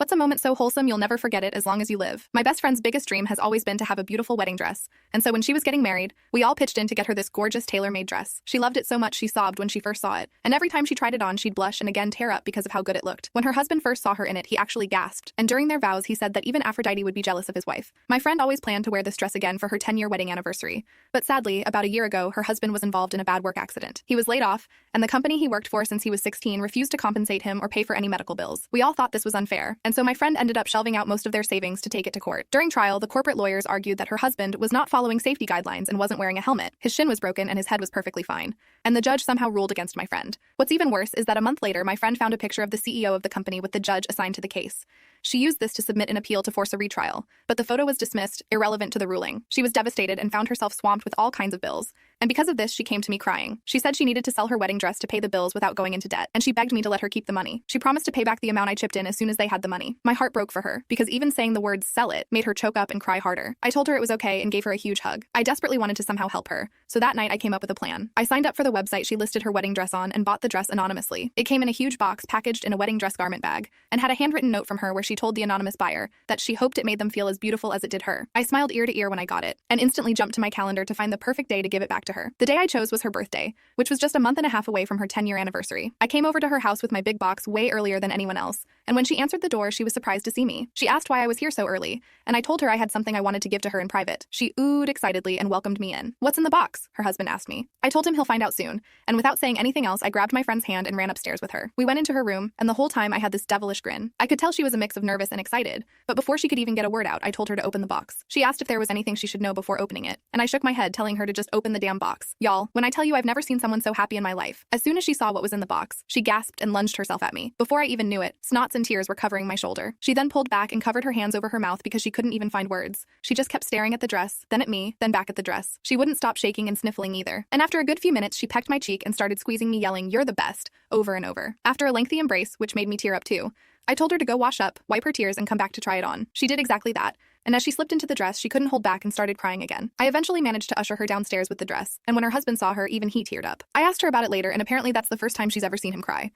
What's a moment so wholesome you'll never forget it as long as you live? My best friend's biggest dream has always been to have a beautiful wedding dress. And so when she was getting married, we all pitched in to get her this gorgeous tailor-made dress. She loved it so much she sobbed when she first saw it. And every time she tried it on, she'd blush and again tear up because of how good it looked. When her husband first saw her in it, he actually gasped. And during their vows, he said that even Aphrodite would be jealous of his wife. My friend always planned to wear this dress again for her 10-year wedding anniversary. But sadly, about a year ago, her husband was involved in a bad work accident. He was laid off, and the company he worked for since he was 16 refused to compensate him or pay for any medical bills. We all thought this was unfair, and so my friend ended up shelving out most of their savings to take it to court. During trial, the corporate lawyers argued that her husband was not following safety guidelines and wasn't wearing a helmet. His shin was broken and his head was perfectly fine. And the judge somehow ruled against my friend. What's even worse is that a month later, my friend found a picture of the CEO of the company with the judge assigned to the case. She used this to submit an appeal to force a retrial, but the photo was dismissed, irrelevant to the ruling. She was devastated and found herself swamped with all kinds of bills. And because of this, she came to me crying. She said she needed to sell her wedding dress to pay the bills without going into debt, and she begged me to let her keep the money. She promised to pay back the amount I chipped in as soon as they had the money. My heart broke for her, because even saying the words "sell it" made her choke up and cry harder. I told her it was okay and gave her a huge hug. I desperately wanted to somehow help her, so that night I came up with a plan. I signed up for the website she listed her wedding dress on and bought the dress anonymously. It came in a huge box packaged in a wedding dress garment bag, and had a handwritten note from her where she told the anonymous buyer that she hoped it made them feel as beautiful as it did her. I smiled ear to ear when I got it, and instantly jumped to my calendar to find the perfect day to give it back to her. The day I chose was her birthday, which was just a month and a half away from her 10-year anniversary. I came over to her house with my big box way earlier than anyone else, and when she answered the door, she was surprised to see me. She asked why I was here so early, and I told her I had something I wanted to give to her in private. She oohed excitedly and welcomed me in. "What's in the box?" her husband asked me. I told him he'll find out soon, and without saying anything else, I grabbed my friend's hand and ran upstairs with her. We went into her room, and the whole time I had this devilish grin. I could tell she was a mix of nervous and excited, but before she could even get a word out, I told her to open the box. She asked if there was anything she should know before opening it, and I shook my head, telling her to just open the damn box. Y'all, when I tell you I've never seen someone so happy in my life. As soon as she saw what was in the box, she gasped and lunged herself at me. Before I even knew it, snots and tears were covering my shoulder. She then pulled back and covered her hands over her mouth because she couldn't even find words. She just kept staring at the dress, then at me, then back at the dress. She wouldn't stop shaking and sniffling either. And after a good few minutes, she pecked my cheek and started squeezing me, yelling, "You're the best," over and over. After a lengthy embrace, which made me tear up too, I told her to go wash up, wipe her tears, and come back to try it on. She did exactly that, and as she slipped into the dress, she couldn't hold back and started crying again. I eventually managed to usher her downstairs with the dress, and when her husband saw her, even he teared up. I asked her about it later, and apparently that's the first time she's ever seen him cry.